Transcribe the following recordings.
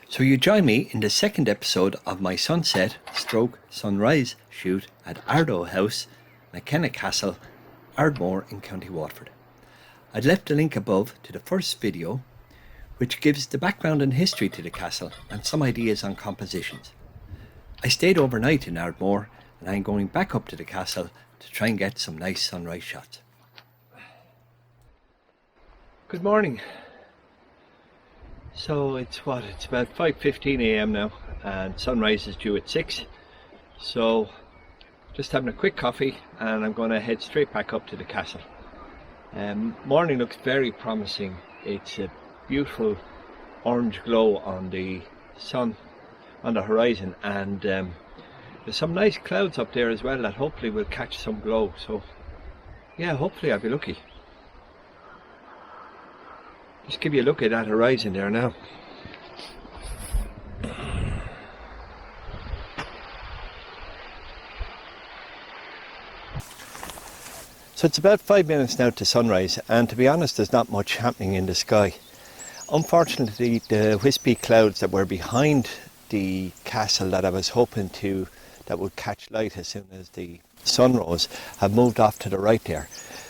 So you join me in the second episode of my sunset stroke sunrise shoot at Ardo House, McKenna Castle, Ardmore in County Waterford. I'd left a link above to the first video, which gives the background and history to the castle and some ideas on compositions. I stayed overnight in Ardmore and I'm going back up to the castle to try and get some nice sunrise shots. Good morning. So it's about 5:15 a.m. now, and sunrise is due at 6. So just having a quick coffee and I'm going to head straight back up to the castle. Morning looks very promising. It's a beautiful orange glow on the sun on the horizon, and there's some nice clouds up there as well that hopefully will catch some glow. So yeah, hopefully I'll be lucky. Just give you a look at that horizon there now. So it's about 5 minutes now to sunrise, and to be honest, there's not much happening in the sky. Unfortunately, the wispy clouds that were behind the castle that I was hoping that would catch light as soon as the sun rose have moved off to the right there.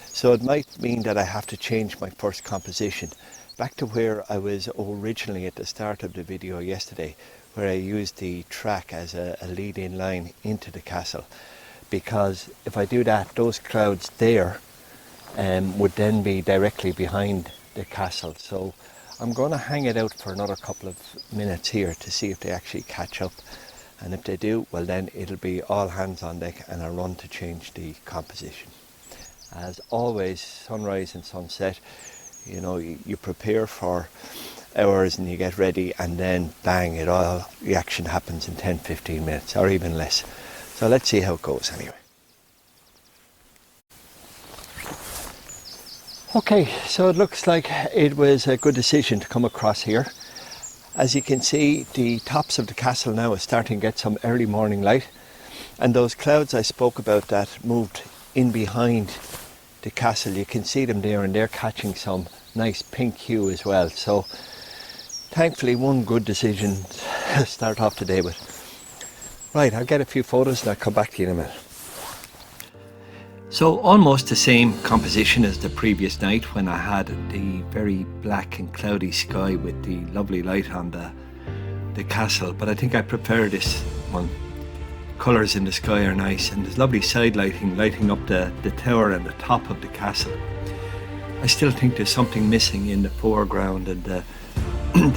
So it might mean that I have to change my first composition back to where I was originally at the start of the video yesterday, where I used the track as a lead-in line into the castle, because if I do that, those clouds there would then be directly behind the castle. So I'm going to hang it out for another couple of minutes here to see if they actually catch up, and if they do, well then it'll be all hands on deck and I'll run to change the composition. As always, sunrise and sunset, you know, you prepare for hours and you get ready, and then bang, the action happens in 10-15 minutes or even less. So let's see how it goes anyway. Okay, so it looks like it was a good decision to come across here. As you can see, the tops of the castle now are starting to get some early morning light, and those clouds I spoke about that moved in behind the castle, you can see them there, and they're catching some nice pink hue as well. So thankfully one good decision to start off today with. Right, I'll get a few photos and I'll come back to you in a minute. So almost the same composition as the previous night, when I had the very black and cloudy sky with the lovely light on the castle, but I think I prefer this one. Colours in the sky are nice, and there's lovely side lighting up the tower and the top of the castle. I still think there's something missing in the foreground, and the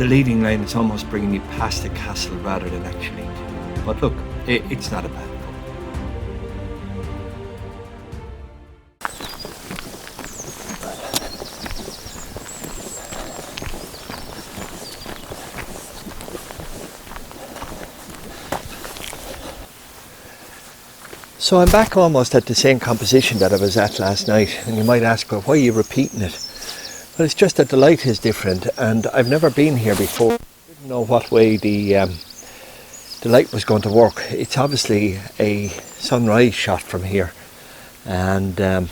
leading line is almost bringing you past the castle rather than actually to. But look, it's not a bad photo. So I'm back almost at the same composition that I was at last night, and you might ask, well, why are you repeating it? Well, it's just that the light is different, and I've never been here before. I didn't know what way the light was going to work. It's obviously a sunrise shot from here, and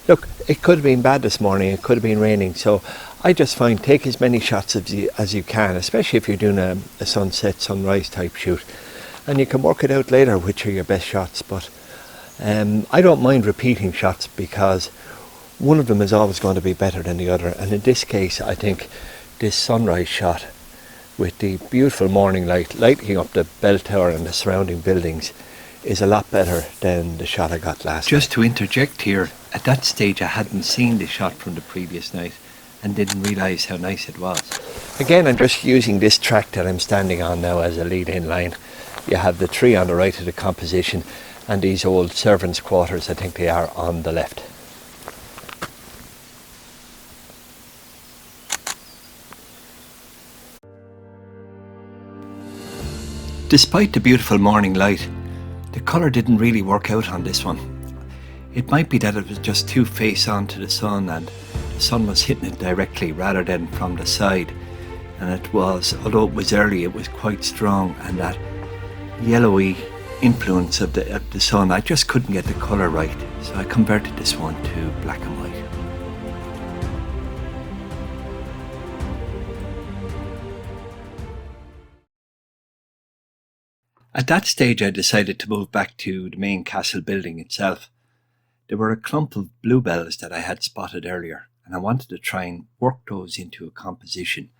look, it could have been bad this morning, it could have been raining, so I just find take as many shots as you can, especially if you're doing a sunset sunrise type shoot. And you can work it out later which are your best shots, but I don't mind repeating shots because one of them is always going to be better than the other, and in this case I think this sunrise shot with the beautiful morning light lighting up the bell tower and the surrounding buildings is a lot better than the shot I got last night. Just to interject here, at that stage I hadn't seen the shot from the previous night and didn't realise how nice it was. Again, I'm just using this track that I'm standing on now as a lead-in line. You have the tree on the right of the composition, and these old servants' quarters, I think they are, on the left. Despite the beautiful morning light, the colour didn't really work out on this one. It might be that it was just too face on to the sun, and the sun was hitting it directly rather than from the side. And it was, although it was early, it was quite strong, and that yellowy influence of the sun, I just couldn't get the colour right, so I converted this one to black and white. At that stage I decided to move back to the main castle building itself. There were a clump of bluebells that I had spotted earlier, and I wanted to try and work those into a composition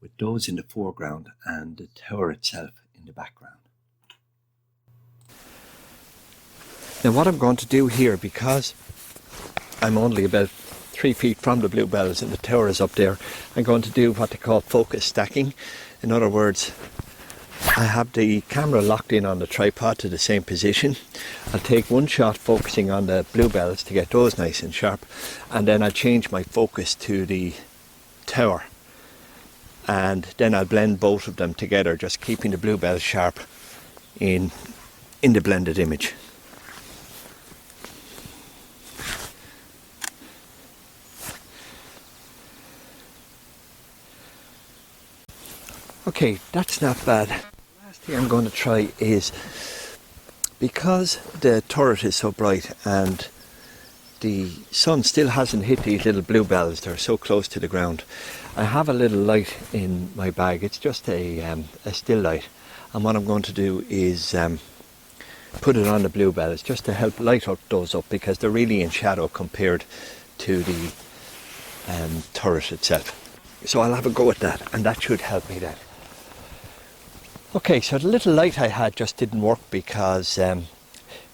with those in the foreground and the tower itself in the background. Now what I'm going to do here, because I'm only about 3 feet from the bluebells and the tower is up there, I'm going to do what they call focus stacking. In other words, I have the camera locked in on the tripod to the same position. I'll take one shot focusing on the bluebells to get those nice and sharp, and then I'll change my focus to the tower, and then I'll blend both of them together, just keeping the bluebells sharp in the blended image. Okay, that's not bad. The last thing I'm going to try is, because the turret is so bright and the sun still hasn't hit these little bluebells, they're so close to the ground, I have a little light in my bag. It's just a still light, and what I'm going to do is put it on the bluebells just to help light up those up, because they're really in shadow compared to the turret itself. So I'll have a go at that, and that should help me then. Okay, so the little light I had just didn't work because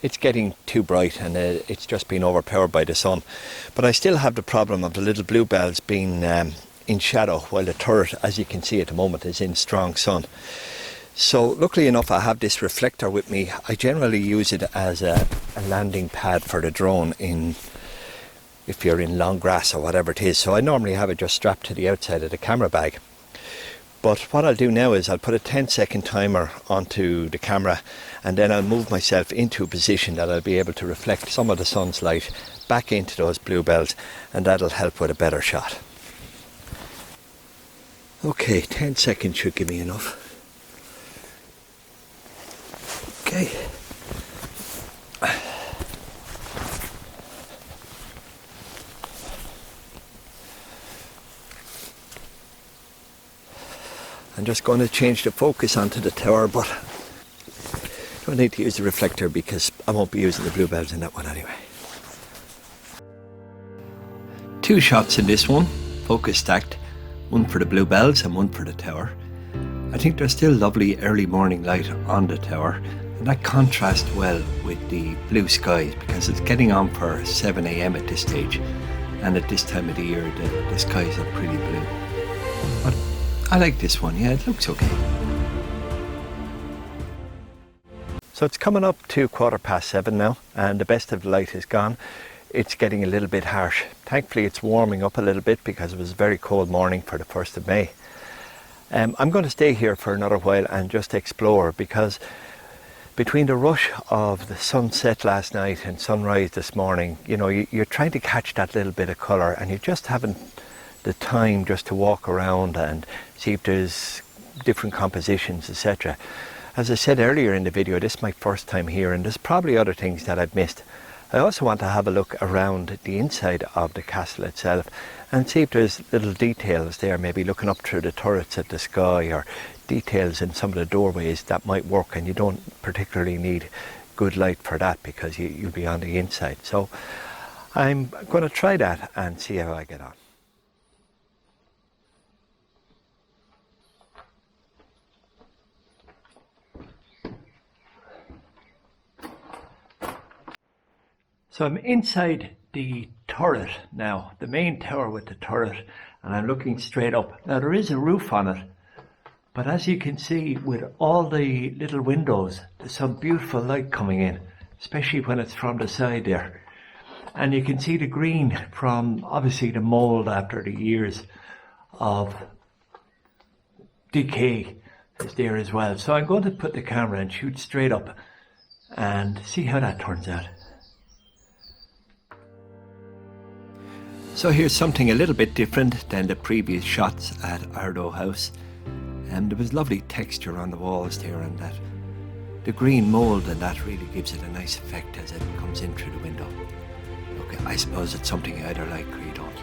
it's getting too bright and it's just been overpowered by the sun. But I still have the problem of the little bluebells being in shadow, while the turret, as you can see at the moment, is in strong sun. So luckily enough, I have this reflector with me. I generally use it as a landing pad for the drone if you're in long grass or whatever it is. So I normally have it just strapped to the outside of the camera bag. But what I'll do now is I'll put a 10-second timer onto the camera, and then I'll move myself into a position that I'll be able to reflect some of the sun's light back into those bluebells, and that'll help with a better shot. Okay, 10 seconds should give me enough. Okay. I'm just going to change the focus onto the tower, but I don't need to use the reflector because I won't be using the bluebells in that one anyway. 2 shots in this one, focus stacked, one for the bluebells and one for the tower. I think there's still lovely early morning light on the tower, and that contrasts well with the blue skies because it's getting on for 7 AM at this stage, and at this time of the year the skies are pretty blue. But I like this one, yeah, it looks okay. So it's coming up to 7:15 now, and the best of the light is gone. It's getting a little bit harsh. Thankfully it's warming up a little bit because it was a very cold morning for the 1st of May. I'm going to stay here for another while and just explore, because between the rush of the sunset last night and sunrise this morning, you know, you're trying to catch that little bit of colour, and you just haven't the time just to walk around and see if there's different compositions, etc. As I said earlier in the video, this is my first time here, and there's probably other things that I've missed. I also want to have a look around the inside of the castle itself and see if there's little details there, maybe looking up through the turrets at the sky, or details in some of the doorways that might work, and you don't particularly need good light for that because you'll be on the inside. So I'm going to try that and see how I get on. So I'm inside the turret now, the main tower with the turret, and I'm looking straight up. Now there is a roof on it, but as you can see with all the little windows, there's some beautiful light coming in, especially when it's from the side there. And you can see the green from obviously the mould after the years of decay is there as well. So I'm going to put the camera and shoot straight up and see how that turns out. So here's something a little bit different than the previous shots at Ardo House. There was lovely texture on the walls there, and that the green mould, and that really gives it a nice effect as it comes in through the window. Okay, I suppose it's something you either like or you don't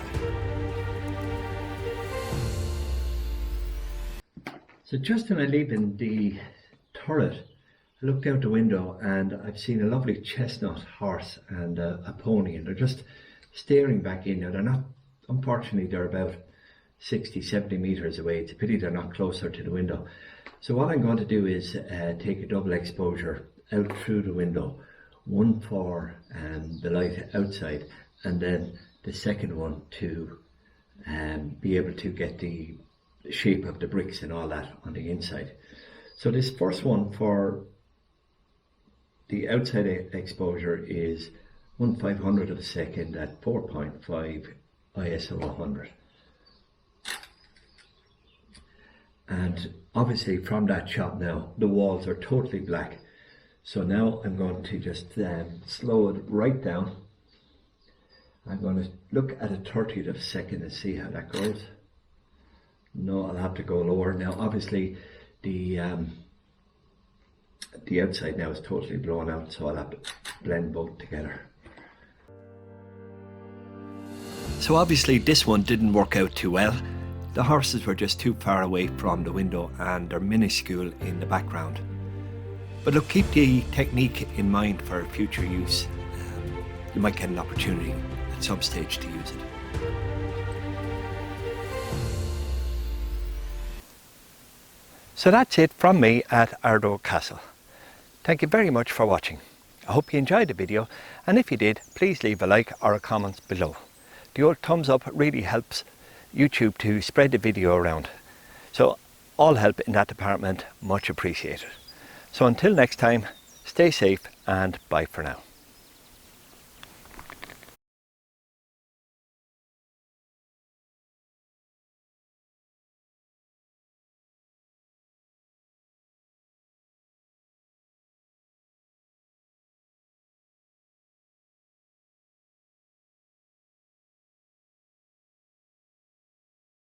like. So just when I leave in the turret, I looked out the window and I've seen a lovely chestnut horse and a pony, and they're just staring back in. Now they're not, unfortunately they're about 60-70 meters away. It's a pity they're not closer to the window. So what I'm going to do is take a double exposure out through the window, one for the light outside, and then the second one to be able to get the shape of the bricks and all that on the inside. So this first one for the outside exposure is 1/500 of a second at 4.5 ISO 100. And obviously from that shot now, the walls are totally black. So now I'm going to just slow it right down. I'm going to look at a 30th of a second and see how that goes. No, I'll have to go lower. Now obviously the outside now is totally blown out, so I'll have to blend both together. So obviously this one didn't work out too well. The horses were just too far away from the window and they're minuscule in the background. But look, keep the technique in mind for future use. You might get an opportunity at some stage to use it. So that's it from me at Ardo Castle. Thank you very much for watching. I hope you enjoyed the video, and if you did, please leave a like or a comment below. The old thumbs up really helps YouTube to spread the video around. So all help in that department, much appreciated. So until next time, stay safe and bye for now.